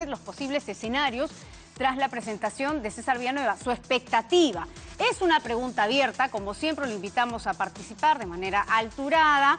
los posibles escenarios tras la presentación de César Villanueva, su expectativa. Es una pregunta abierta, como siempre lo invitamos a participar de manera alturada,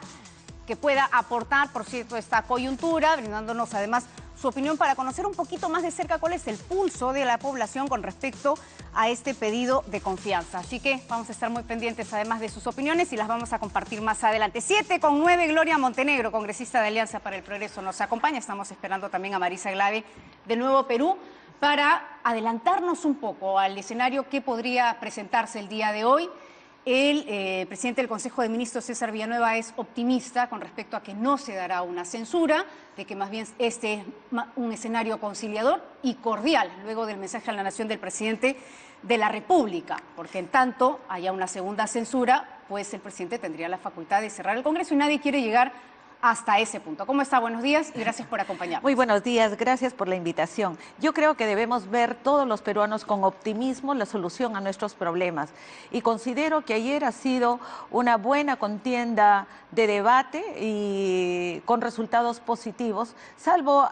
que pueda aportar, por cierto, esta coyuntura, brindándonos además su opinión para conocer un poquito más de cerca cuál es el pulso de la población con respecto a este pedido de confianza. Así que vamos a estar muy pendientes además de sus opiniones y las vamos a compartir más adelante. 7:09, Gloria Montenegro, congresista de Alianza para el Progreso, nos acompaña. Estamos esperando también a Marisa Glave de Nuevo Perú para adelantarnos un poco al escenario que podría presentarse el día de hoy. El presidente del Consejo de Ministros, César Villanueva, es optimista con respecto a que no se dará una censura, de que más bien este es un escenario conciliador y cordial, luego del mensaje a la nación del presidente de la República, porque en tanto haya una segunda censura, pues el presidente tendría la facultad de cerrar el Congreso y nadie quiere llegar hasta ese punto. ¿Cómo está? Buenos días y gracias por acompañarnos. Muy buenos días, gracias por la invitación. Yo creo que debemos ver todos los peruanos con optimismo la solución a nuestros problemas y considero que ayer ha sido una buena contienda de debate y con resultados positivos, salvo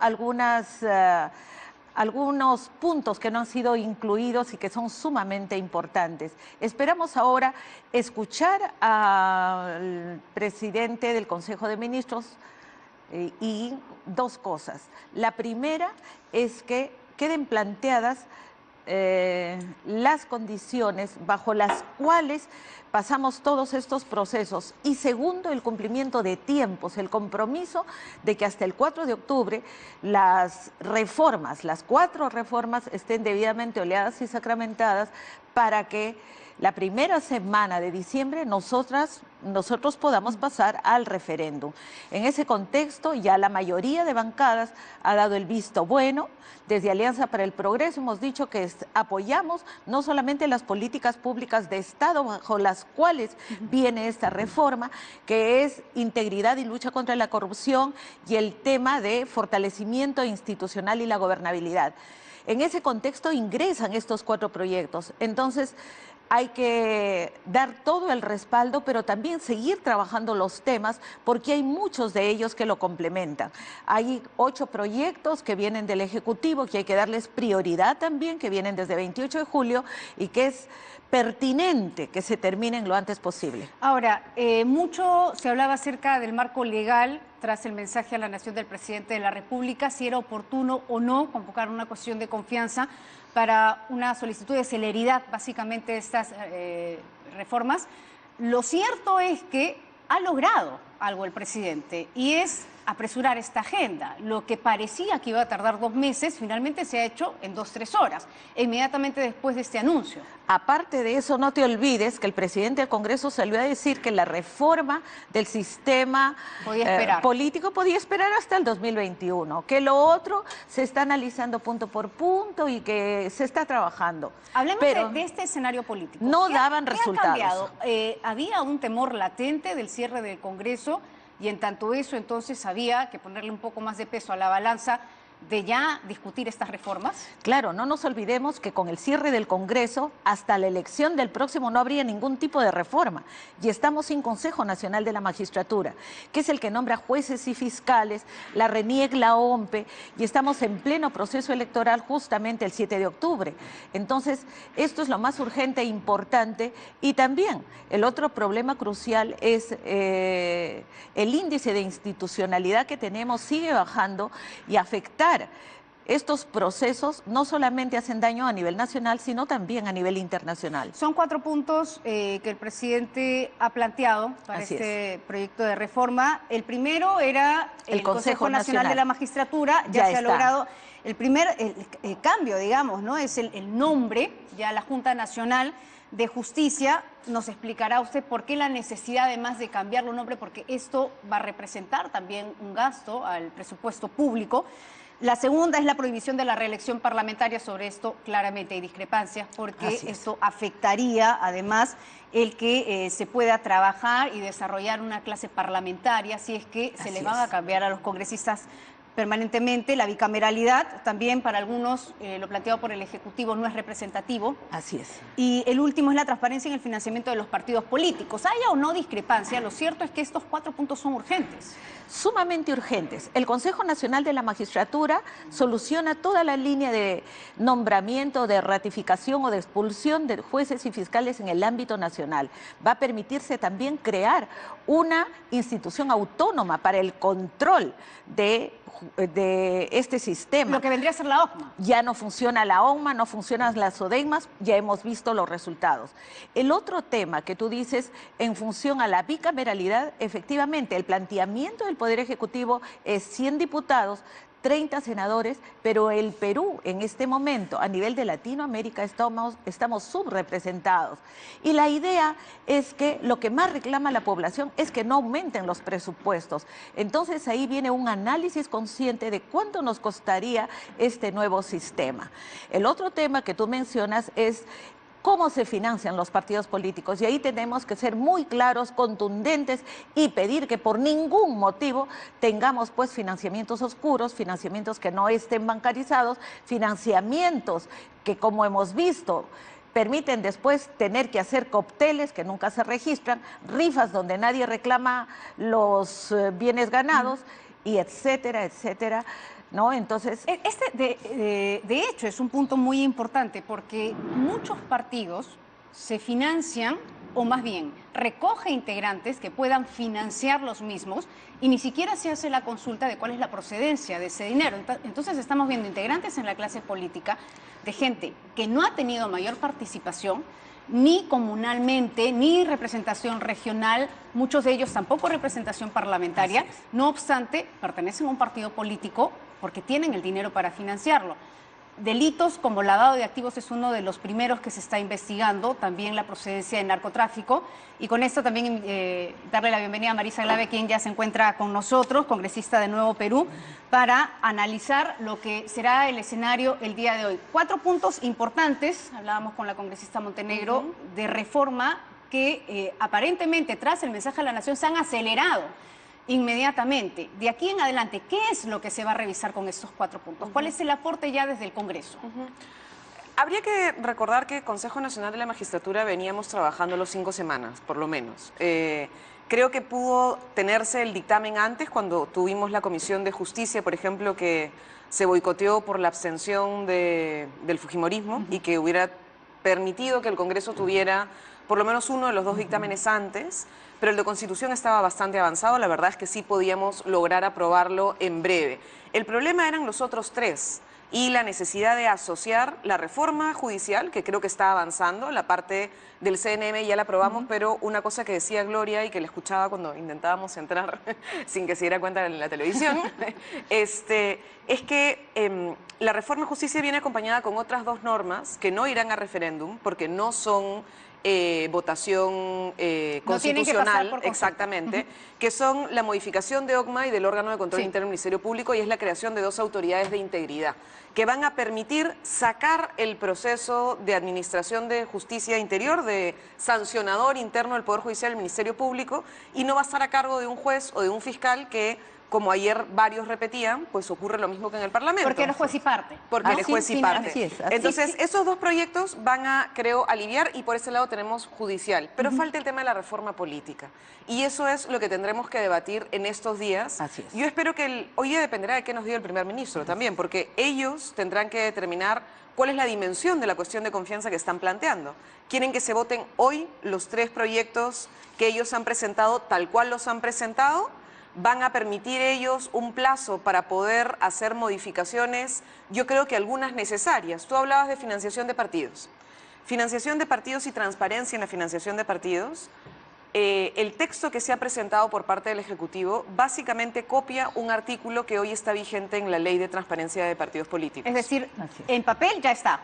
algunos puntos que no han sido incluidos y que son sumamente importantes. Esperamos ahora escuchar al presidente del Consejo de Ministros y dos cosas. La primera es que queden planteadas las condiciones bajo las cuales pasamos todos estos procesos y segundo, el cumplimiento de tiempos, el compromiso de que hasta el 4 de octubre las cuatro reformas estén debidamente oleadas y sacramentadas para que la primera semana de diciembre nosotros podamos pasar al referéndum. En ese contexto ya la mayoría de bancadas ha dado el visto bueno. Desde Alianza para el Progreso hemos dicho que apoyamos no solamente las políticas públicas de Estado bajo las cuales viene esta reforma, que es integridad y lucha contra la corrupción y el tema de fortalecimiento institucional y la gobernabilidad. En ese contexto ingresan estos cuatro proyectos. Entonces, hay que dar todo el respaldo, pero también seguir trabajando los temas porque hay muchos de ellos que lo complementan. Hay 8 proyectos que vienen del Ejecutivo, que hay que darles prioridad también, que vienen desde 28 de julio y que es pertinente que se terminen lo antes posible. Ahora, mucho se hablaba acerca del marco legal tras el mensaje a la nación del presidente de la República, si era oportuno o no convocar una cuestión de confianza para una solicitud de celeridad, básicamente, de estas reformas. Lo cierto es que ha logrado algo el presidente y es apresurar esta agenda. Lo que parecía que iba a tardar 2 meses, finalmente se ha hecho en 2-3 horas, inmediatamente después de este anuncio. Aparte de eso, no te olvides que el presidente del Congreso salió a decir que la reforma del sistema político podía esperar hasta el 2021, que lo otro se está analizando punto por punto y que se está trabajando. Hablemos de este escenario político. No daban resultados. ¿Qué ha cambiado? Había un temor latente del cierre del Congreso y en tanto eso entonces había que ponerle un poco más de peso a la balanza de ya discutir estas reformas. Claro, no nos olvidemos que con el cierre del Congreso, hasta la elección del próximo no habría ningún tipo de reforma. Y estamos sin Consejo Nacional de la Magistratura, que es el que nombra jueces y fiscales, la RENIEC, la OMPE, y estamos en pleno proceso electoral justamente el 7 de octubre. Entonces, esto es lo más urgente e importante. Y también el otro problema crucial es el índice de institucionalidad que tenemos sigue bajando y afectar estos procesos no solamente hacen daño a nivel nacional, sino también a nivel internacional. Son 4 puntos que el presidente ha planteado para proyecto de reforma. El primero era el Consejo Nacional de la Magistratura. Ya se ha logrado el primer cambio, digamos, ¿no? Es el nombre, ya la Junta Nacional de Justicia. Nos explicará usted por qué la necesidad además de cambiarlo el nombre, porque esto va a representar también un gasto al presupuesto público. La segunda es la prohibición de la reelección parlamentaria. Sobre esto claramente hay discrepancias porque esto afectaría además el que se pueda trabajar y desarrollar una clase parlamentaria si es que se les van a cambiar a los congresistas permanentemente. La bicameralidad también para algunos, lo planteado por el Ejecutivo, no es representativo. Así es. Y el último es la transparencia en el financiamiento de los partidos políticos. Haya o no discrepancia, lo cierto es que estos 4 puntos son urgentes. Sumamente urgentes. El Consejo Nacional de la Magistratura soluciona toda la línea de nombramiento, de ratificación o de expulsión de jueces y fiscales en el ámbito nacional. Va a permitirse también crear una institución autónoma para el control de este sistema. Lo que vendría a ser la OCMA. Ya no funciona la OCMA, no funcionan las ODEIMAS, ya hemos visto los resultados. El otro tema que tú dices, en función a la bicameralidad, efectivamente, el planteamiento del Poder Ejecutivo es 100 diputados, 30 senadores, pero el Perú en este momento a nivel de Latinoamérica estamos subrepresentados. Y la idea es que lo que más reclama la población es que no aumenten los presupuestos. Entonces ahí viene un análisis consciente de cuánto nos costaría este nuevo sistema. El otro tema que tú mencionas es cómo se financian los partidos políticos, y ahí tenemos que ser muy claros, contundentes y pedir que por ningún motivo tengamos pues financiamientos oscuros, financiamientos que no estén bancarizados, financiamientos que, como hemos visto, permiten después tener que hacer cócteles que nunca se registran, rifas donde nadie reclama los bienes ganados, y etcétera, etcétera. ¿No? Entonces, de hecho, es un punto muy importante porque muchos partidos se financian, o más bien recoge integrantes que puedan financiar los mismos, y ni siquiera se hace la consulta de cuál es la procedencia de ese dinero. Entonces estamos viendo integrantes en la clase política de gente que no ha tenido mayor participación, ni comunalmente, ni representación regional, muchos de ellos tampoco representación parlamentaria. No obstante, pertenecen a un partido político porque tienen el dinero para financiarlo. Delitos como lavado de activos es uno de los primeros que se está investigando, también la procedencia de narcotráfico. Y con esto también darle la bienvenida a Marisa Glave, quien ya se encuentra con nosotros, congresista de Nuevo Perú, para analizar lo que será el escenario el día de hoy. 4 puntos importantes, hablábamos con la congresista Montenegro, de reforma que aparentemente tras el mensaje a la Nación se han acelerado inmediatamente. De aquí en adelante, ¿qué es lo que se va a revisar con estos 4 puntos? ¿Cuál es el aporte ya desde el Congreso? Habría que recordar que el Consejo Nacional de la Magistratura veníamos trabajando los 5 semanas, por lo menos. Creo que pudo tenerse el dictamen antes, cuando tuvimos la Comisión de Justicia, por ejemplo, que se boicoteó por la abstención del fujimorismo y que hubiera permitido que el Congreso tuviera por lo menos uno de los 2 dictámenes antes, pero el de Constitución estaba bastante avanzado. La verdad es que sí podíamos lograr aprobarlo en breve. El problema eran los otros 3 y la necesidad de asociar la reforma judicial, que creo que está avanzando, la parte del CNM ya la aprobamos, pero una cosa que decía Gloria y que le escuchaba cuando intentábamos entrar sin que se diera cuenta en la televisión, es que la reforma justicia viene acompañada con otras 2 normas que no irán a referéndum porque no son votación constitucional, exactamente, que son la modificación de OCMA y del órgano de control interno del Ministerio Público, y es la creación de 2 autoridades de integridad que van a permitir sacar el proceso de administración de justicia interior, de sancionador interno del Poder Judicial del Ministerio Público, y no va a estar a cargo de un juez o de un fiscal que, como ayer varios repetían, pues ocurre lo mismo que en el Parlamento. Porque eres juez y parte. Porque eres juez y parte. Así es, así Entonces, esos 2 proyectos van a, creo, aliviar, y por ese lado tenemos judicial. Pero falta el tema de la reforma política. Y eso es lo que tendremos que debatir en estos días. Así es. Yo espero que hoy día dependerá de qué nos diga el primer ministro también, porque ellos tendrán que determinar cuál es la dimensión de la cuestión de confianza que están planteando. Quieren que se voten hoy los 3 proyectos que ellos han presentado tal cual los han presentado. Van a permitir ellos un plazo para poder hacer modificaciones, yo creo que algunas necesarias. Tú hablabas de financiación de partidos. Financiación de partidos y transparencia en la financiación de partidos. El texto que se ha presentado por parte del Ejecutivo básicamente copia un artículo que hoy está vigente en la Ley de Transparencia de Partidos Políticos. Es decir, en papel ya está.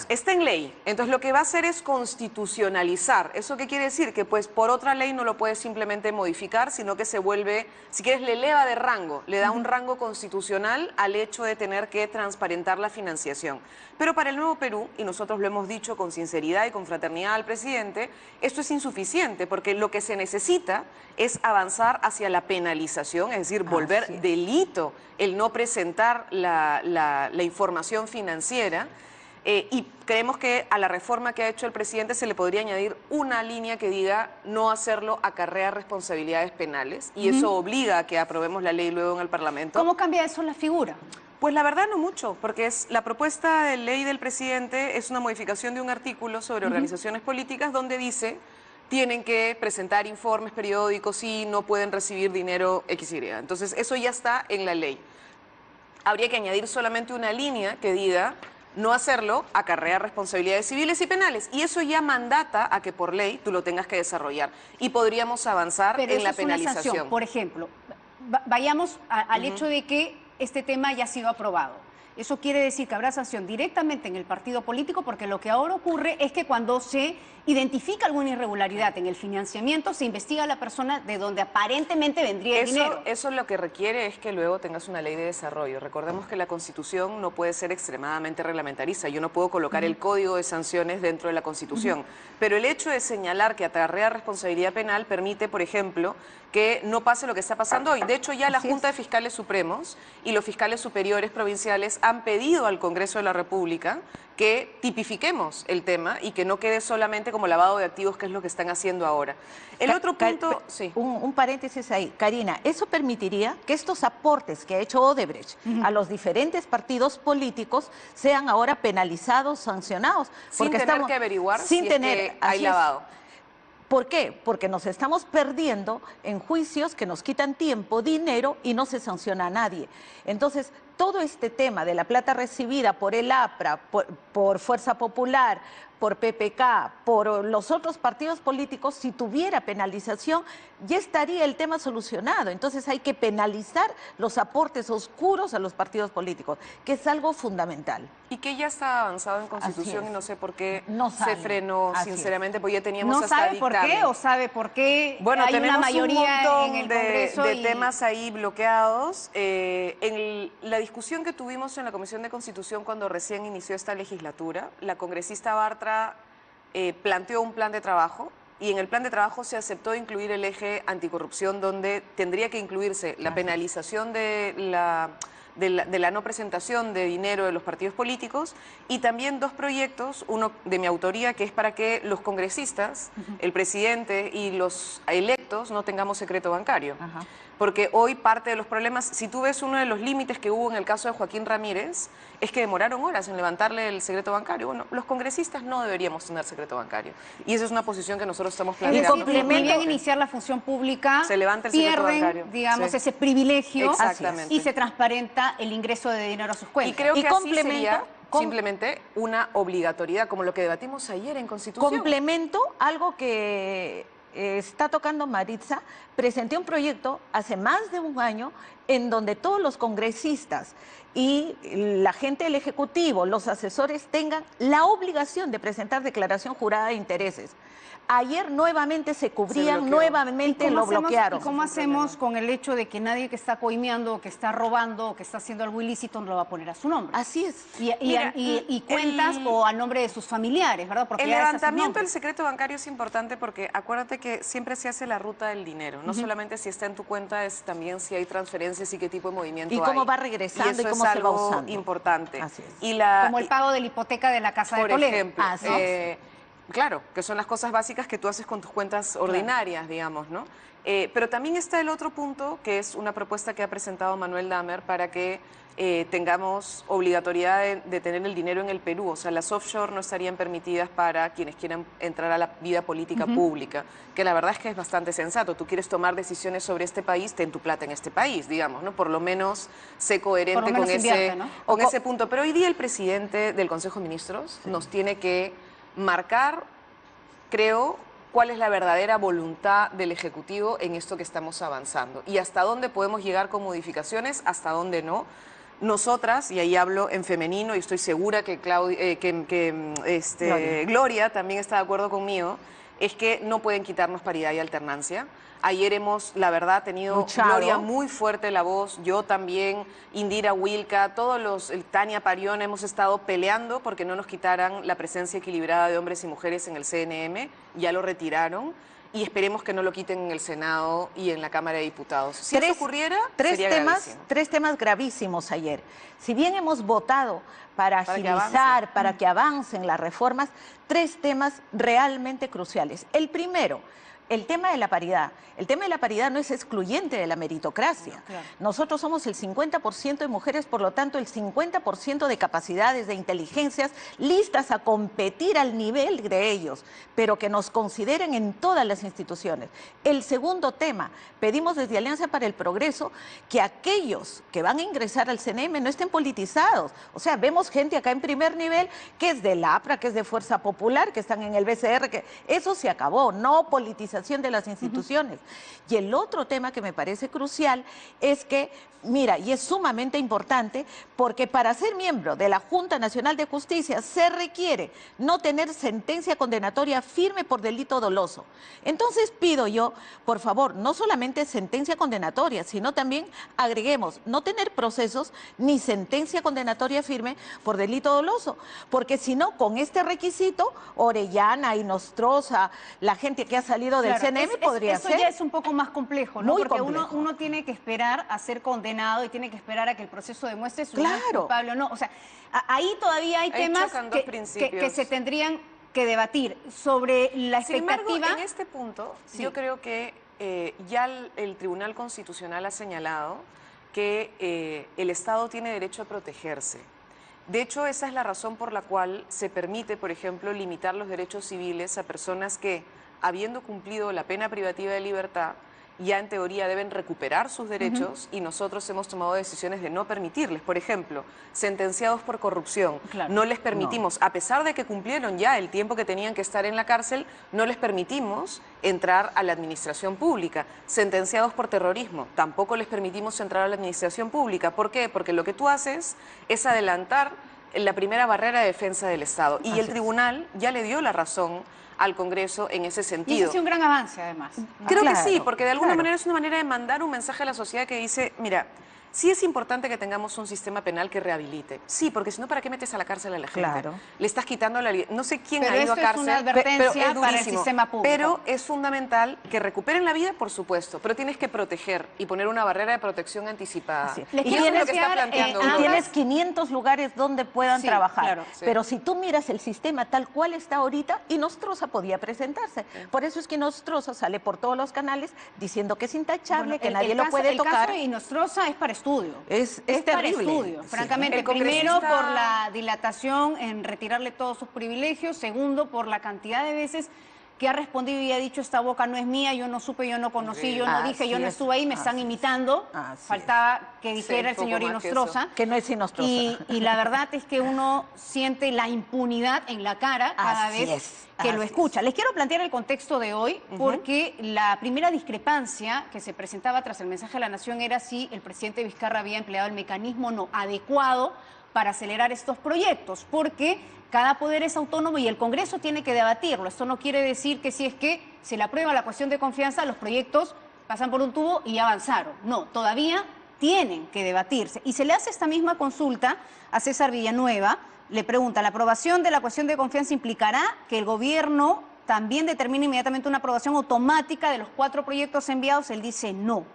Está en ley. Entonces lo que va a hacer es constitucionalizar. ¿Eso qué quiere decir? Que pues por otra ley no lo puedes simplemente modificar, sino que se vuelve, si quieres, le eleva de rango, le da un rango constitucional al hecho de tener que transparentar la financiación. Pero para el Nuevo Perú, y nosotros lo hemos dicho con sinceridad y con fraternidad al presidente, esto es insuficiente, porque lo que se necesita es avanzar hacia la penalización, es decir, volver delito el no presentar la información financiera. Y creemos que a la reforma que ha hecho el presidente se le podría añadir una línea que diga no hacerlo acarrea responsabilidades penales, y eso obliga a que aprobemos la ley luego en el Parlamento. ¿Cómo cambia eso la figura? Pues la verdad no mucho, porque la propuesta de ley del presidente es una modificación de un artículo sobre organizaciones políticas donde dice tienen que presentar informes periódicos y no pueden recibir dinero XY. Entonces eso ya está en la ley. Habría que añadir solamente una línea que diga no hacerlo acarrea responsabilidades civiles y penales, y eso ya mandata a que por ley tú lo tengas que desarrollar y podríamos avanzar en la penalización. Una sanción. Por ejemplo, vayamos al hecho de que este tema ya ha sido aprobado. Eso quiere decir que habrá sanción directamente en el partido político, porque lo que ahora ocurre es que cuando se identifica alguna irregularidad en el financiamiento, se investiga a la persona de donde aparentemente vendría el dinero. Eso lo que requiere es que luego tengas una ley de desarrollo. Recordemos que la Constitución no puede ser extremadamente reglamentariza. Yo no puedo colocar el código de sanciones dentro de la Constitución. Pero el hecho de señalar que acarrea responsabilidad penal permite, por ejemplo, que no pase lo que está pasando hoy. De hecho, ya la Junta de Fiscales Supremos y los fiscales superiores provinciales han pedido al Congreso de la República que tipifiquemos el tema y que no quede solamente como lavado de activos, que es lo que están haciendo ahora. El otro punto... Sí. Un paréntesis ahí. Karina, eso permitiría que estos aportes que ha hecho Odebrecht a los diferentes partidos políticos sean ahora penalizados, sancionados. Sin tener que averiguar si es que hay lavado. ¿Por qué? Porque nos estamos perdiendo en juicios que nos quitan tiempo, dinero y no se sanciona a nadie. Entonces, todo este tema de la plata recibida por el APRA, por Fuerza Popular, por PPK, por los otros partidos políticos, si tuviera penalización, ya estaría el tema solucionado. Entonces hay que penalizar los aportes oscuros a los partidos políticos, que es algo fundamental. Y que ya está avanzado en Constitución y no sé por qué se frenó, Así sinceramente, porque ya teníamos ¿No hasta sabe por qué o sabe por qué? Bueno, hay una mayoría un montón en el Congreso de temas ahí bloqueados. En la discusión que tuvimos en la Comisión de Constitución cuando recién inició esta legislatura, la congresista Bartra planteó un plan de trabajo, y en el plan de trabajo se aceptó incluir el eje anticorrupción, donde tendría que incluirse la penalización de la no presentación de dinero de los partidos políticos, y también dos proyectos, uno de mi autoría, que es para que los congresistas, el presidente y los electos no tengamos secreto bancario. Porque hoy parte de los problemas, si tú ves uno de los límites que hubo en el caso de Joaquín Ramírez, es que demoraron horas en levantarle el secreto bancario. Bueno, los congresistas no deberíamos tener secreto bancario. Y esa es una posición que nosotros estamos planteando. Es decir, muy bien iniciar la función pública, se levanta el secreto bancario, digamos, ese privilegio. Exactamente. Y se transparenta el ingreso de dinero a sus cuentas. Y creo que así sería simplemente una obligatoriedad, como lo que debatimos ayer en Constitución. Complemento algo que está tocando Maritza. Presenté un proyecto hace más de un año en donde todos los congresistas y la gente del Ejecutivo, los asesores, tengan la obligación de presentar declaración jurada de intereses. Ayer nuevamente se cubrían, nuevamente lo bloquearon. ¿Y cómo hacemos con el hecho de que nadie que está coimeando, que está robando, o que está haciendo algo ilícito, no lo va a poner a su nombre? Así es. Y cuentas o a nombre de sus familiares, ¿verdad? Porque el levantamiento del secreto bancario es importante porque acuérdate que siempre se hace la ruta del dinero. No solamente si está en tu cuenta, es también si hay transferencias y qué tipo de movimiento hay. Y cómo va regresando y cómo se va usando. Importante. Así es. Como el pago de la hipoteca de la casa de Toledo. Por ejemplo. Así es. Claro, que son las cosas básicas que tú haces con tus cuentas ordinarias, digamos, ¿no? Pero también está el otro punto, que es una propuesta que ha presentado Manuel Damer para que tengamos obligatoriedad de tener el dinero en el Perú. O sea, las offshore no estarían permitidas para quienes quieran entrar a la vida política pública, que la verdad es que es bastante sensato. Tú quieres tomar decisiones sobre este país, ten tu plata en este país, digamos, ¿no? Por lo menos sé coherente con ese punto. Pero hoy día el presidente del Consejo de Ministros nos tiene que marcar, creo, cuál es la verdadera voluntad del Ejecutivo en esto que estamos avanzando y hasta dónde podemos llegar con modificaciones, hasta dónde no. Nosotras, y ahí hablo en femenino y estoy segura que, Gloria también está de acuerdo conmigo, es que no pueden quitarnos paridad y alternancia. Ayer hemos, la verdad, tenido Gloria muy fuerte la voz, yo también, Indira Wilca, Tania Parión, hemos estado peleando porque no nos quitaran la presencia equilibrada de hombres y mujeres en el CNM, ya lo retiraron. y esperemos que no lo quiten en el Senado y en la Cámara de Diputados. Si eso ocurriera, sería gravísimo. Tres temas gravísimos ayer. Si bien hemos votado para agilizar, para que avancen las reformas, tres temas realmente cruciales. El primero, el tema de la paridad. El tema de la paridad no es excluyente de la meritocracia. No, claro. Nosotros somos el 50% de mujeres, por lo tanto el 50% de capacidades, de inteligencias, listas a competir al nivel de ellos, pero que nos consideren en todas las instituciones. El segundo tema, pedimos desde Alianza para el Progreso que aquellos que van a ingresar al CNM no estén politizados. O sea, vemos gente acá en primer nivel que es del APRA, que es de Fuerza Popular, que están en el BCR, que eso se acabó, no politización de las instituciones. Y el otro tema que me parece crucial es que, mira, y es sumamente importante, porque para ser miembro de la Junta Nacional de Justicia se requiere no tener sentencia condenatoria firme por delito doloso. Entonces pido yo, por favor, no solamente sentencia condenatoria, sino también agreguemos no tener procesos ni sentencia condenatoria firme por delito doloso, porque si no, con este requisito, Orellana y Nostroza, la gente que ha salido del CNM podría eso ser. ya es un poco más complejo, ¿no? Muy Porque complejo. uno tiene que esperar a ser condenado y tiene que esperar a que el proceso demuestre si uno es Claro. culpable o no. O sea, ahí todavía hay Ahí temas chocan dos que principios. se tendrían que debatir sobre la Sin embargo, expectativa. en este punto, Sí. yo creo que ya el Tribunal Constitucional ha señalado que el Estado tiene derecho a protegerse. De hecho, esa es la razón por la cual se permite, por ejemplo, limitar los derechos civiles a personas que, habiendo cumplido la pena privativa de libertad, ya en teoría deben recuperar sus derechos y nosotros hemos tomado decisiones de no permitirles. Por ejemplo, sentenciados por corrupción, Claro. no les permitimos, a pesar de que cumplieron ya el tiempo que tenían que estar en la cárcel, no les permitimos entrar a la administración pública. Sentenciados por terrorismo, tampoco les permitimos entrar a la administración pública. ¿Por qué? Porque lo que tú haces es adelantar la primera barrera de defensa del Estado. Y el tribunal ya le dio la razón al Congreso en ese Y sentido. ese ha sido un gran avance, además. Creo que Claro, sí, porque de alguna claro. manera es una manera de mandar un mensaje a la sociedad que dice, mira, sí es importante que tengamos un sistema penal que rehabilite. Sí, porque si no, ¿para qué metes a la cárcel a la gente? Claro. Le estás quitando la... No sé quién Pero ha ido a esto es cárcel. una pero advertencia es para el durísimo. sistema público. Pero es fundamental que recuperen la vida, por supuesto, pero tienes que proteger y poner una barrera de protección anticipada. Así es. Les Y quiero eso es lo que está plantear, planteando Y ambas- Aurora. tienes 500 lugares donde puedan Sí, trabajar. claro. Sí. Pero si tú miras el sistema tal cual está ahorita, y Nostroza podía presentarse. Por eso es que Nostroza sale por todos los canales diciendo que es intachable, Bueno, que nadie lo puede el tocar. caso de Nostroza es para estudio. Es para terrible. estudio. Sí. Francamente, El primero congresista- por la dilatación en retirarle todos sus privilegios, segundo por la cantidad de veces que ha respondido y ha dicho esta boca no es mía, yo no supe, yo no conocí, yo no Así dije, yo no es, estuve ahí, me están así es. imitando. Así Faltaba que Sí, dijera el poco señor más que Inostroza. Que no es Inostroza. Y la verdad es que uno siente la impunidad en la cara cada Así vez es, que lo así escucha. Les quiero plantear el contexto de hoy porque la primera discrepancia que se presentaba tras el mensaje de la Nación era si el presidente Vizcarra había empleado el mecanismo no adecuado para acelerar estos proyectos, porque cada poder es autónomo y el Congreso tiene que debatirlo. Esto no quiere decir que si es que se le aprueba la cuestión de confianza, los proyectos pasan por un tubo y ya avanzaron. No, todavía tienen que debatirse. Y se le hace esta misma consulta a César Villanueva. Le pregunta, ¿la aprobación de la cuestión de confianza implicará que el gobierno también determine inmediatamente una aprobación automática de los 4 proyectos enviados? Él dice no.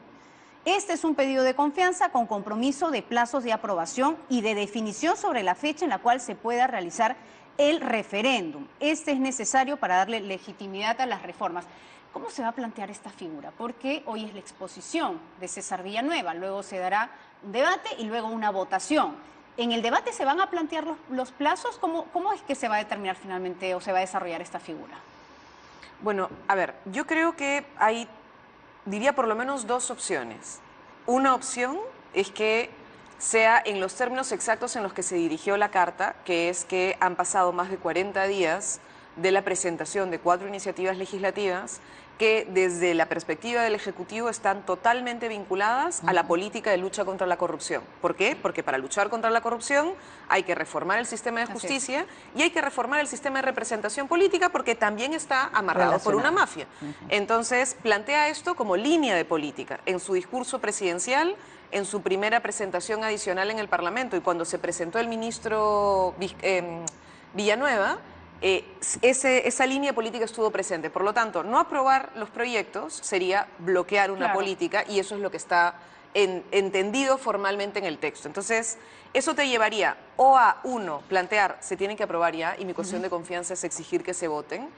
Este es un pedido de confianza con compromiso de plazos de aprobación y de definición sobre la fecha en la cual se pueda realizar el referéndum. Este es necesario para darle legitimidad a las reformas. ¿Cómo se va a plantear esta figura? Porque hoy es la exposición de César Villanueva, luego se dará un debate y luego una votación. ¿En el debate se van a plantear los plazos? ¿Cómo es que se va a determinar finalmente o se va a desarrollar esta figura? Bueno, a ver, yo creo que hay, diría por lo menos 2 opciones. Una opción es que sea en los términos exactos en los que se dirigió la carta, que es que han pasado más de 40 días de la presentación de 4 iniciativas legislativas que desde la perspectiva del Ejecutivo están totalmente vinculadas a la política de lucha contra la corrupción. ¿Por qué? Porque para luchar contra la corrupción hay que reformar el sistema de justicia y hay que reformar el sistema de representación política porque también está amarrado por una mafia. Entonces, plantea esto como línea de política en su discurso presidencial, en su primera presentación adicional en el Parlamento, y cuando se presentó el ministro Villanueva, esa línea política estuvo presente. Por lo tanto, no aprobar los proyectos sería bloquear una política y eso es lo que está entendido formalmente en el texto. Entonces, eso te llevaría o a, uno, plantear, se tienen que aprobar ya, y mi cuestión de confianza es exigir que se voten.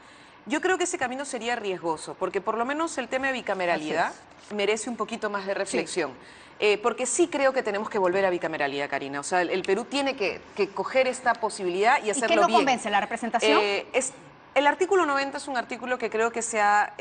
Yo creo que ese camino sería riesgoso, porque por lo menos el tema de bicameralidad merece un poquito más de reflexión. Porque sí creo que tenemos que volver a bicameralidad, Karina. O sea, el Perú tiene que coger esta posibilidad y hacerlo bien. ¿Y qué no convence? ¿La representación? El artículo 90 es un artículo que creo que se ha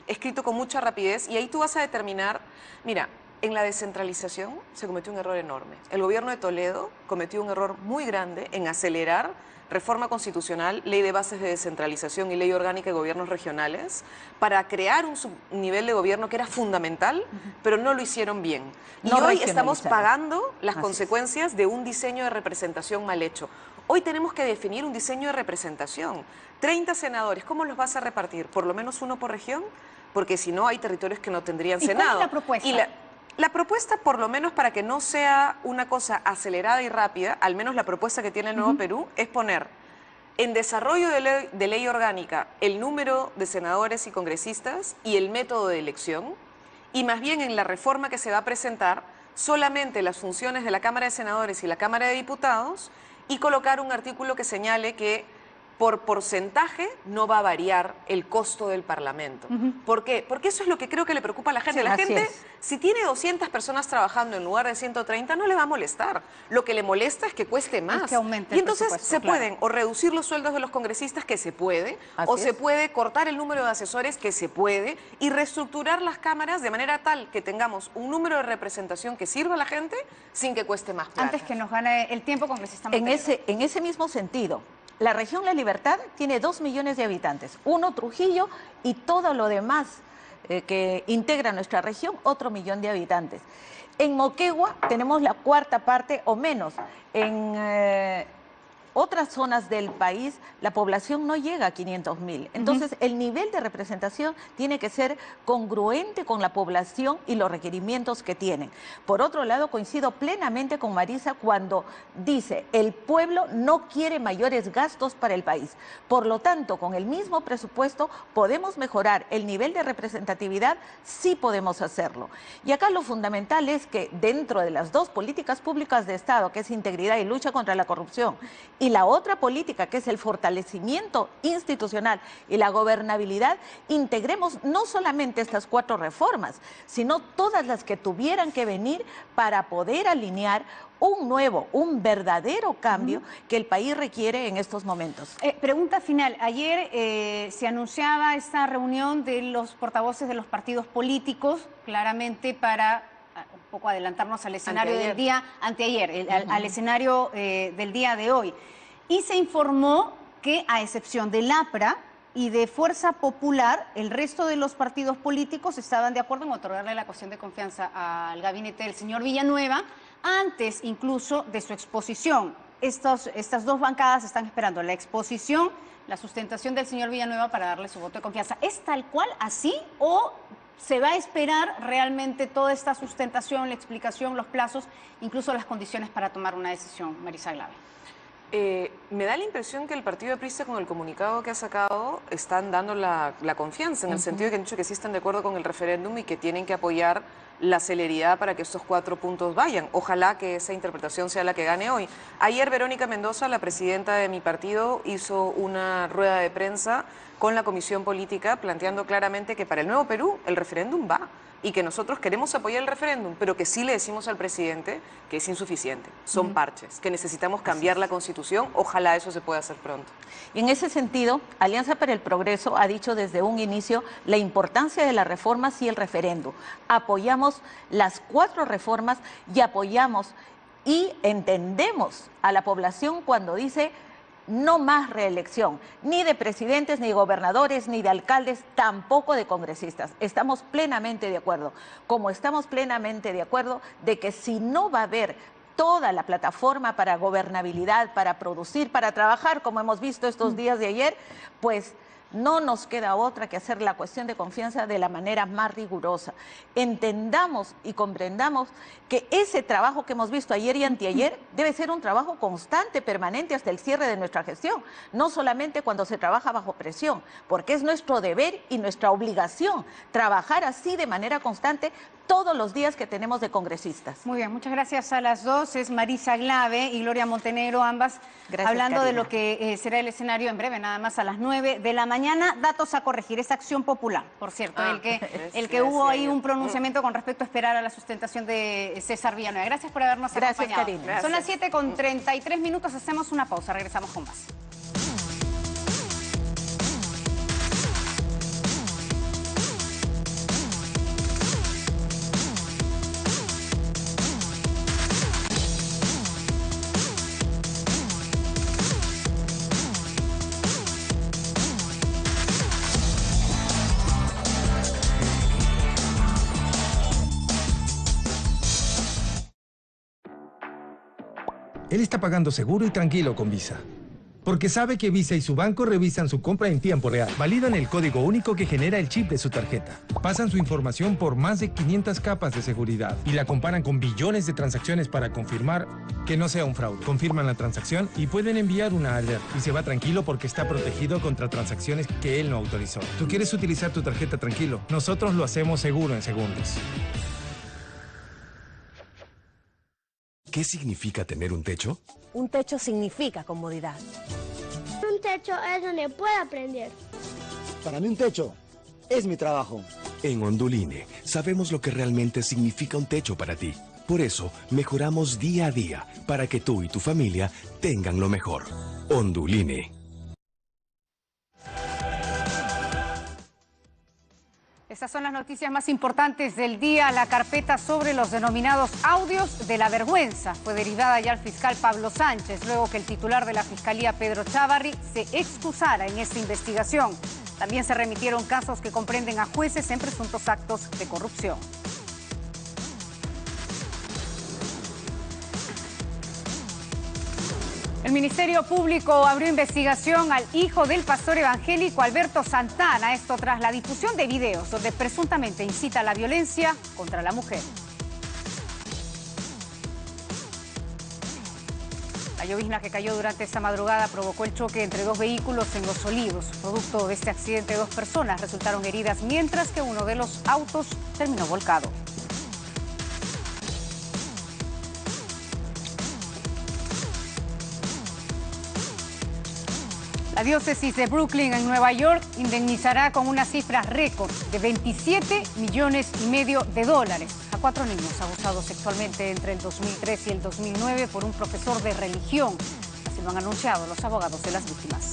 escrito con mucha rapidez y ahí tú vas a determinar, mira, en la descentralización se cometió un error enorme. El gobierno de Toledo cometió un error muy grande en acelerar reforma constitucional, ley de bases de descentralización y ley orgánica de gobiernos regionales para crear un subnivel de gobierno que era fundamental, pero no lo hicieron bien. Y hoy estamos pagando las consecuencias de un diseño de representación mal hecho. Hoy tenemos que definir un diseño de representación. 30 senadores, ¿cómo los vas a repartir? ¿Por lo menos uno por región? Porque si no, hay territorios que no tendrían senado. ¿Cuál es la propuesta? La propuesta, por lo menos para que no sea una cosa acelerada y rápida, al menos la propuesta que tiene el Nuevo Perú, es poner en desarrollo de ley orgánica el número de senadores y congresistas y el método de elección, y más bien en la reforma que se va a presentar solamente las funciones de la Cámara de Senadores y la Cámara de Diputados, y colocar un artículo que señale que por porcentaje no va a variar el costo del Parlamento. ¿Por qué? Porque eso es lo que creo que le preocupa a la gente. Sí, la gente, es. si tiene 200 personas trabajando en lugar de 130, no le va a molestar. Lo que le molesta es que cueste más. Es que aumente y el entonces presupuesto, se pueden o reducir los sueldos de los congresistas, que se puede, o se puede cortar el número de asesores, que se puede, y reestructurar las cámaras de manera tal que tengamos un número de representación que sirva a la gente sin que cueste más plata. Antes que nos gane el tiempo, congresista En Montenegro. en ese mismo sentido, la región La Libertad tiene 2 millones de habitantes, uno Trujillo y todo lo demás que integra nuestra región, otro 1 millón de habitantes. En Moquegua tenemos la cuarta parte o menos. En otras zonas del país la población no llega a 500.000. Entonces, el nivel de representación tiene que ser congruente con la población y los requerimientos que tienen. Por otro lado, coincido plenamente con Marisa cuando dice, el pueblo no quiere mayores gastos para el país. Por lo tanto, con el mismo presupuesto podemos mejorar el nivel de representatividad, sí podemos hacerlo. Y acá lo fundamental es que dentro de las dos políticas públicas de Estado, que es integridad y lucha contra la corrupción, y la otra política, que es el fortalecimiento institucional y la gobernabilidad, integremos no solamente estas 4 reformas, sino todas las que tuvieran que venir para poder alinear un nuevo, un verdadero cambio que el país requiere en estos momentos. Pregunta final. Ayer se anunciaba esta reunión de los portavoces de los partidos políticos, claramente para un poco adelantarnos al escenario del día, al escenario del día de hoy. Y se informó que, a excepción del APRA y de Fuerza Popular, el resto de los partidos políticos estaban de acuerdo en otorgarle la cuestión de confianza al gabinete del señor Villanueva, antes incluso de su exposición. Estas dos bancadas están esperando la exposición, la sustentación del señor Villanueva para darle su voto de confianza. ¿Es tal cual así o se va a esperar realmente toda esta sustentación, la explicación, los plazos, incluso las condiciones para tomar una decisión, Marisa Glave? Me da la impresión que el partido aprista, con el comunicado que ha sacado, están dando la confianza, en el sentido de que han dicho que sí están de acuerdo con el referéndum y que tienen que apoyar la celeridad para que estos 4 puntos vayan. Ojalá que esa interpretación sea la que gane hoy. Ayer Verónica Mendoza, la presidenta de mi partido, hizo una rueda de prensa con la Comisión Política planteando claramente que para el Nuevo Perú el referéndum va y que nosotros queremos apoyar el referéndum, pero que sí le decimos al presidente que es insuficiente, son parches, que necesitamos cambiar la Constitución. Ojalá eso se pueda hacer pronto. Y en ese sentido, Alianza para el Progreso ha dicho desde un inicio la importancia de las reformas y el referéndum. Apoyamos las 4 reformas y apoyamos y entendemos a la población cuando dice no más reelección, ni de presidentes, ni de gobernadores, ni de alcaldes, tampoco de congresistas. Estamos plenamente de acuerdo, como estamos plenamente de acuerdo de que si no va a haber toda la plataforma para gobernabilidad, para producir, para trabajar, como hemos visto estos días de ayer, pues No nos queda otra que hacer la cuestión de confianza de la manera más rigurosa. Entendamos y comprendamos que ese trabajo que hemos visto ayer y anteayer debe ser un trabajo constante, permanente, hasta el cierre de nuestra gestión. No solamente cuando se trabaja bajo presión, porque es nuestro deber y nuestra obligación trabajar así de manera constante todos los días que tenemos de congresistas. Muy bien, muchas gracias a las dos. Es Marisa Glave y Gloria Montenegro, ambas hablando Karina. de lo que será el escenario en breve, nada más a las 9 de la mañana. Datos a corregir, es Acción Popular, por cierto, el que hubo ahí un pronunciamiento con respecto a esperar a la sustentación de César Villanueva. Gracias por habernos acompañado. Karina. Son las 7:33, hacemos una pausa, regresamos con más. Él está pagando seguro y tranquilo con Visa. Porque sabe que Visa y su banco revisan su compra en tiempo real. Validan el código único que genera el chip de su tarjeta. Pasan su información por más de 500 capas de seguridad. Y la comparan con billones de transacciones para confirmar que no sea un fraude. Confirman la transacción y pueden enviar una alert. Y se va tranquilo porque está protegido contra transacciones que él no autorizó. ¿Tú quieres utilizar tu tarjeta tranquilo? Nosotros lo hacemos seguro en segundos. ¿Qué significa tener un techo? Un techo significa comodidad. Un techo es donde puedo aprender. Para mí un techo es mi trabajo. En Onduline sabemos lo que realmente significa un techo para ti. Por eso, mejoramos día a día para que tú y tu familia tengan lo mejor. Onduline. Estas son las noticias más importantes del día. La carpeta sobre los denominados audios de la vergüenza fue derivada ya al fiscal Pablo Sánchez, luego que el titular de la Fiscalía, Pedro Chávarri, se excusara en esta investigación. También se remitieron casos que comprenden a jueces en presuntos actos de corrupción. El Ministerio Público abrió investigación al hijo del pastor evangélico Alberto Santana, esto tras la difusión de videos donde presuntamente incita a la violencia contra la mujer. La llovizna que cayó durante esta madrugada provocó el choque entre dos vehículos en Los Olivos. Producto de este accidente, 2 personas resultaron heridas, mientras que uno de los autos terminó volcado. La diócesis de Brooklyn, en Nueva York, indemnizará con una cifra récord de $27,5 millones a 4 niños abusados sexualmente entre el 2003 y el 2009 por un profesor de religión. Así lo han anunciado los abogados de las víctimas.